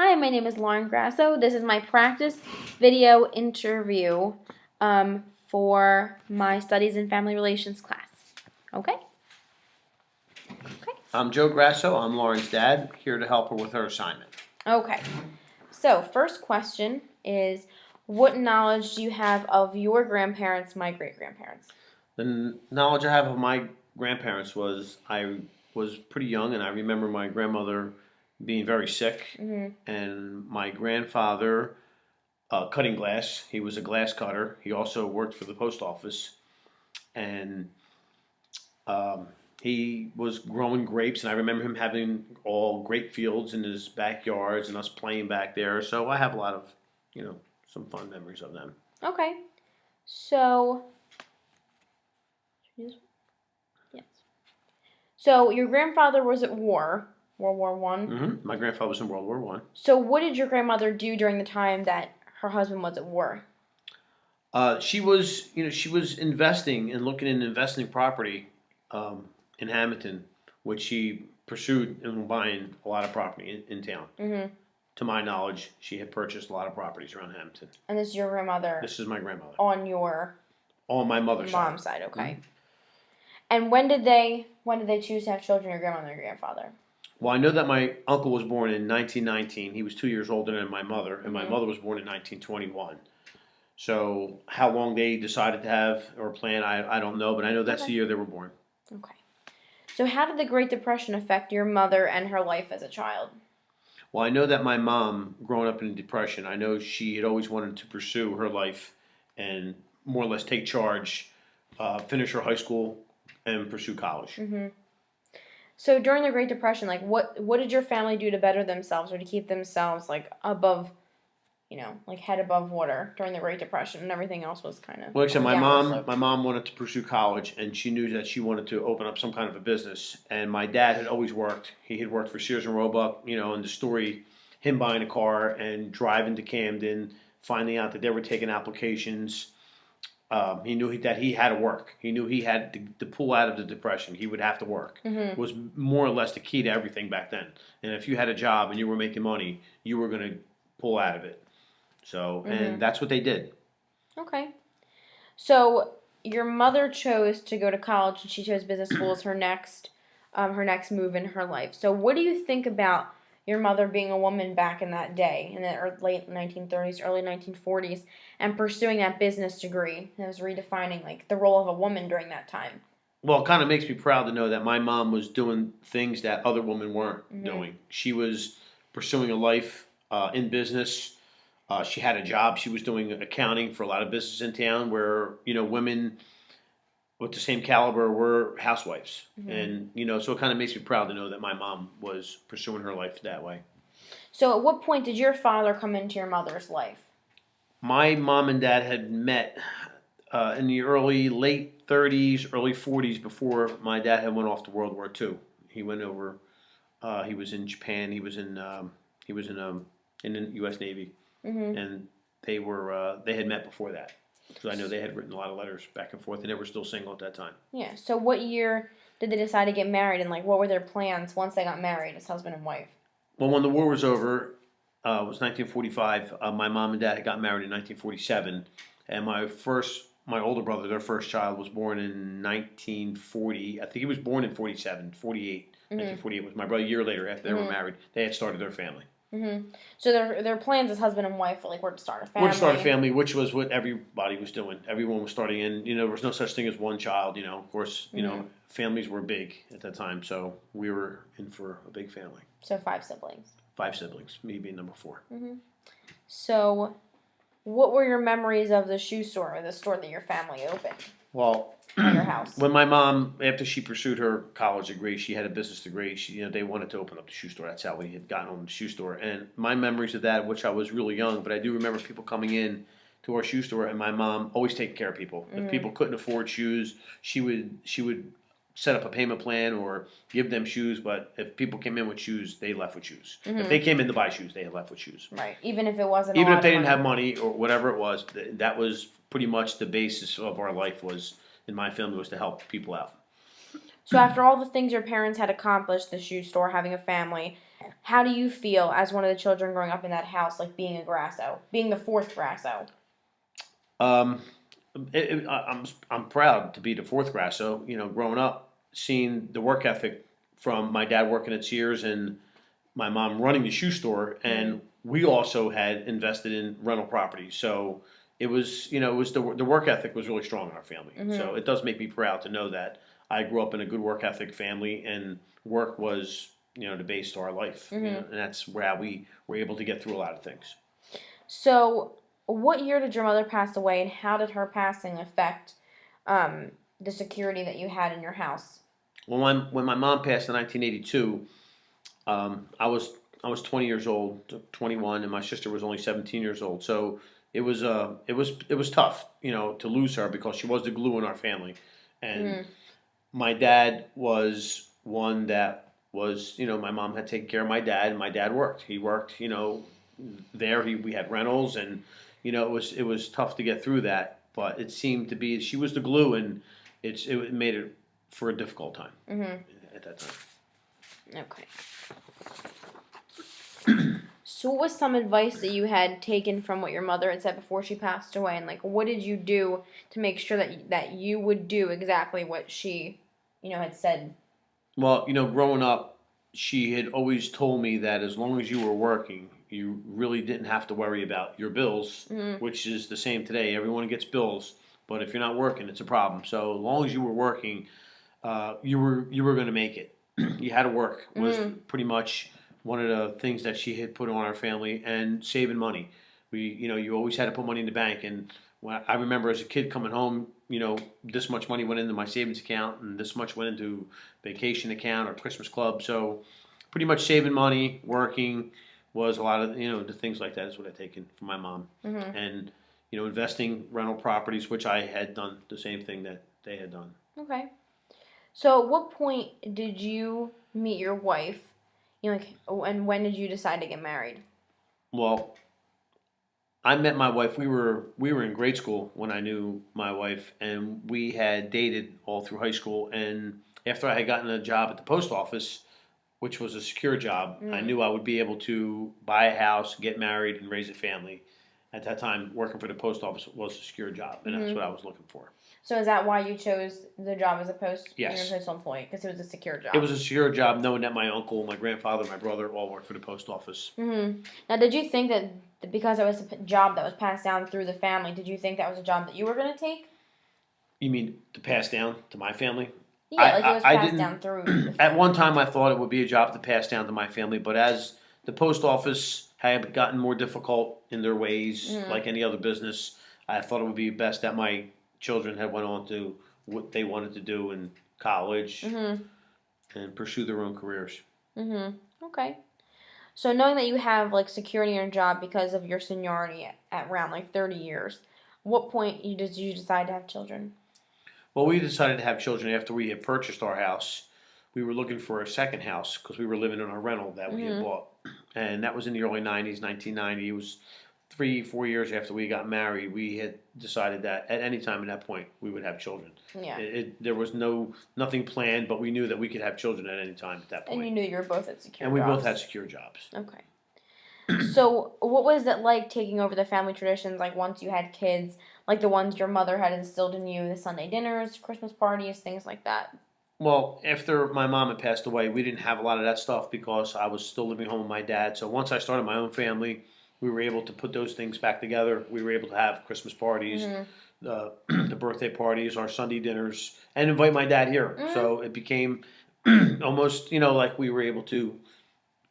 Hi, my name is Lauren Grasso. This is my practice video interview for my Studies in Family Relations class. Okay? I'm Joe Grasso. I'm Lauren's dad, here to help her with her assignment. Okay. So, first question is, what knowledge do you have of your grandparents, my great-grandparents? The knowledge I have of my grandparents was I was pretty young, and I remember my grandmother being very sick, and my grandfather cutting glass. He was a glass cutter. He also worked for the post office, and he was growing grapes, and I remember him having all grape fields in his backyards and us playing back there. So I have a lot of, some fun memories of them. Okay. So, yes. So, your grandfather was at war, World War One. My grandfather was in World War One. So, what did your grandmother do during the time that her husband was at war? She was investing and looking into investing property in Hamilton, which she pursued in buying a lot of property in town. To my knowledge, she had purchased a lot of properties around Hamilton. And this is your grandmother? This is my grandmother. On my mother's mom's side, okay. And when did they choose to have children, your grandmother and your grandfather? Well, I know that my uncle was born in 1919. He was 2 years older than my mother, and my mother was born in 1921. So how long they decided to have or plan, I don't know, but I know that's the year they were born. Okay. So how did the Great Depression affect your mother and her life as a child? Well, I know that my mom, growing up in the Depression, I know she had always wanted to pursue her life and more or less take charge, finish her high school, and pursue college. So during the Great Depression, what did your family do to better themselves or to keep themselves above, head above water during the Great Depression, and everything else was kind of. Well, like I said, my mom wanted to pursue college, and she knew that she wanted to open up some kind of a business. And my dad had always worked. He had worked for Sears and Roebuck, and the story, him buying a car and driving to Camden, finding out that they were taking applications. He knew that he had to work. He knew he had to pull out of the Depression. He would have to work. It was more or less the key to everything back then. And if you had a job and you were making money, you were going to pull out of it. So, and that's what they did. Okay. So your mother chose to go to college, and she chose business school as her next move in her life. So what do you think about your mother being a woman back in that day, in the late 1930s, early 1940s, and pursuing that business degree? That was redefining the role of a woman during that time. Well, it kind of makes me proud to know that my mom was doing things that other women weren't doing. She was pursuing a life in business. She had a job. She was doing accounting for a lot of businesses in town where, women with the same caliber were housewives. And, so it kind of makes me proud to know that my mom was pursuing her life that way. So at what point did your father come into your mother's life? My mom and dad had met in the late 30s, early 40s before my dad had went off to World War II. He went over, he was in Japan, he was in the U.S. Navy. And they had met before that, because I know they had written a lot of letters back and forth, and they were still single at that time. Yeah. So what year did they decide to get married, and what were their plans once they got married as husband and wife? Well, when the war was over, it was 1945. My mom and dad had got married in 1947, and my older brother, their first child, was born in 1940. I think he was born in 48. 1948 was my brother. A year later, after they were married, they had started their family. So their plans as husband and wife were to start a family. Were to start a family, which was what everybody was doing. Everyone was starting, and there was no such thing as one child. Of course, families were big at that time, so we were in for a big family. So 5 siblings. 5 siblings, me being number 4. So, what were your memories of the shoe store, or the store that your family opened? Well, at your house. When my mom, after she pursued her college degree, she had a business degree. They wanted to open up the shoe store. That's how we had gotten on the shoe store. And my memories of that, which I was really young, but I do remember people coming in to our shoe store, and my mom always taking care of people. If people couldn't afford shoes, she would set up a payment plan or give them shoes. But if people came in with shoes, they left with shoes. If they came in to buy shoes, they had left with shoes. Right. Even if it wasn't. Even if they didn't have money or whatever it was, that was pretty much the basis of our life in my family, was to help people out. So after all the things your parents had accomplished, the shoe store, having a family, How do you feel as one of the children growing up in that house, like being a Grasso, being the fourth Grasso? Um, I'm proud to be the fourth Grasso. Growing up, seeing the work ethic from my dad working at Sears and my mom running the shoe store, and we also had invested in rental properties. So it was the work ethic was really strong in our family. So it does make me proud to know that I grew up in a good work ethic family, and work was the base to our life. And that's where we were able to get through a lot of things. So, what year did your mother pass away, and how did her passing affect the security that you had in your house? Well, when my mom passed in 1982, I was 20 years old, 21, and my sister was only 17 years old. So it was tough, to lose her because she was the glue in our family, and my dad was one that was, my mom had taken care of my dad, and my dad worked. He worked, there. We had rentals, and it was tough to get through that. But it seemed to be she was the glue, and it made it for a difficult time at that time. Okay. So, what was some advice that you had taken from what your mother had said before she passed away, and like, what did you do to make sure that you would do exactly what she, had said? Well, growing up, she had always told me that as long as you were working, you really didn't have to worry about your bills, which is the same today. Everyone gets bills, but if you're not working, it's a problem. So as long as you were working, you were going to make it. You had to work was pretty much one of the things that she had put on our family, and saving money. You always had to put money in the bank. And when I remember as a kid coming home, this much money went into my savings account, and this much went into vacation account or Christmas club. So pretty much saving money, working was a lot of the things like that is what I taken from my mom, and investing rental properties, which I had done the same thing that they had done. Okay. So, at what point did you meet your wife? And when did you decide to get married? Well, I met my wife. We were in grade school when I knew my wife, and we had dated all through high school. And after I had gotten a job at the post office, which was a secure job, I knew I would be able to buy a house, get married, and raise a family. At that time, working for the post office was a secure job, and that's what I was looking for. So is that why you chose the job as a Yes. postal employee? Because it was a secure job. It was a secure job, knowing that my uncle, my grandfather, my brother all worked for the post office. Now, did you think that because it was a job that was passed down through the family, did you think that was a job that you were going to take? You mean to pass down to my family? Yeah, like it was passed didn't. down through. At one time, I thought it would be a job to pass down to my family, but as the post office had gotten more difficult in their ways, like any other business, I thought it would be best that my children had went on to what they wanted to do in college and pursue their own careers. Okay. So knowing that you have like security in your job because of your seniority at around like 30 years, what point did you decide to have children? Well, we decided to have children after we had purchased our house. We were looking for a second house because we were living in a rental that we had bought. And that was in the early 90s, 1990. It was 3-4 years after we got married. We had decided that at any time at that point we would have children. Yeah. There was nothing planned, but we knew that we could have children at any time at that point. And you knew you were both at secure jobs. And we jobs. both had secure jobs. Okay. So what was it like taking over the family traditions, like once you had kids, like the ones your mother had instilled in you, the Sunday dinners, Christmas parties, things like that? Well, after my mom had passed away, we didn't have a lot of that stuff because I was still living home with my dad. So once I started my own family, we were able to put those things back together. We were able to have Christmas parties, the birthday parties, our Sunday dinners, and invite my dad here. So it became almost, like we were able to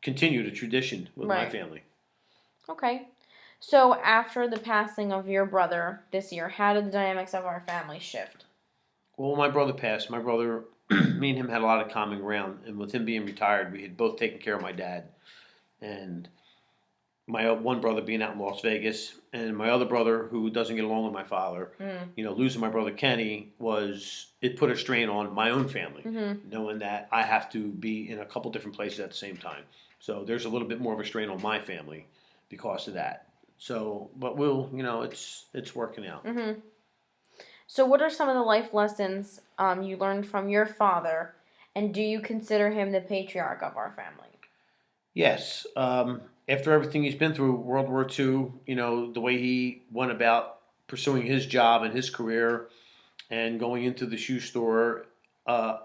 continue the tradition with my family. Okay. So after the passing of your brother this year, how did the dynamics of our family shift? Well, when my brother passed, me and him had a lot of common ground. And with him being retired, we had both taken care of my dad. And my one brother being out in Las Vegas, and my other brother who doesn't get along with my father, losing my brother Kenny it put a strain on my own family, knowing that I have to be in a couple different places at the same time. So there's a little bit more of a strain on my family because of that. So, but it's working out. So what are some of the life lessons you learned from your father, and do you consider him the patriarch of our family? Yes. After everything he's been through, World War II, the way he went about pursuing his job and his career and going into the shoe store, uh,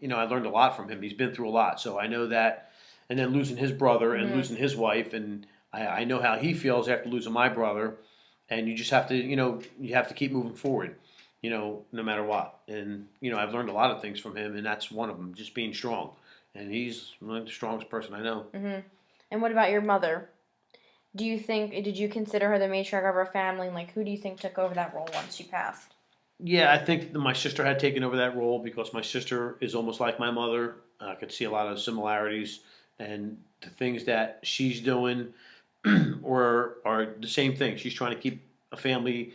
I learned a lot from him. He's been through a lot. So I know that. And then losing his brother and Mm-hmm. losing his wife. And I know how he feels after losing my brother. And you just have to, you have to keep moving forward, no matter what. And, I've learned a lot of things from him. And that's one of them, just being strong. And he's like the strongest person I know. Mm-hmm. And what about your mother? Did you consider her the matriarch of her family? And, like, who do you think took over that role once she passed? Yeah, I think that my sister had taken over that role because my sister is almost like my mother. I could see a lot of similarities, and the things that she's doing or are the same thing. She's trying to keep a family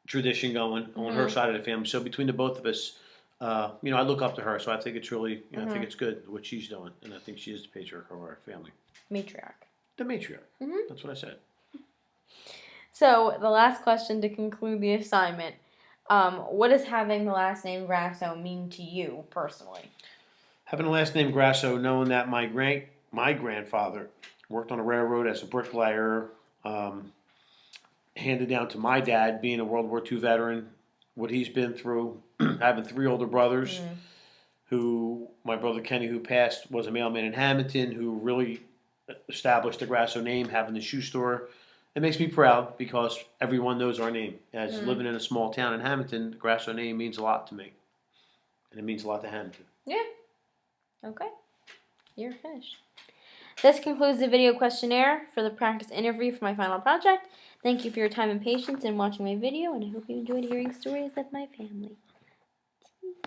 tradition going on her Mm-hmm. side of the family. So between the both of us, I look up to her. So I think it's really, I think Mm-hmm. it's good what she's doing, and I think she is the patriarch of our family, Matriarch. the matriarch. Mm-hmm. That's what I said. So, the last question to conclude the assignment. What does having the last name Grasso mean to you personally? Having the last name Grasso, knowing that my grandfather worked on a railroad as a bricklayer, um, handed down to my dad, being a World War II veteran, what he's been through, having three older brothers, Mm. who my brother Kenny, who passed, was a mailman in Hamilton, who really established the Grasso name, having the shoe store. It makes me proud because everyone knows our name. As Mm. living in a small town in Hamilton, the Grasso name means a lot to me, and it means a lot to Hamilton. Yeah. Okay. You're finished. This concludes the video questionnaire for the practice interview for my final project. Thank you for your time and patience in watching my video, and I hope you enjoyed hearing stories of my family.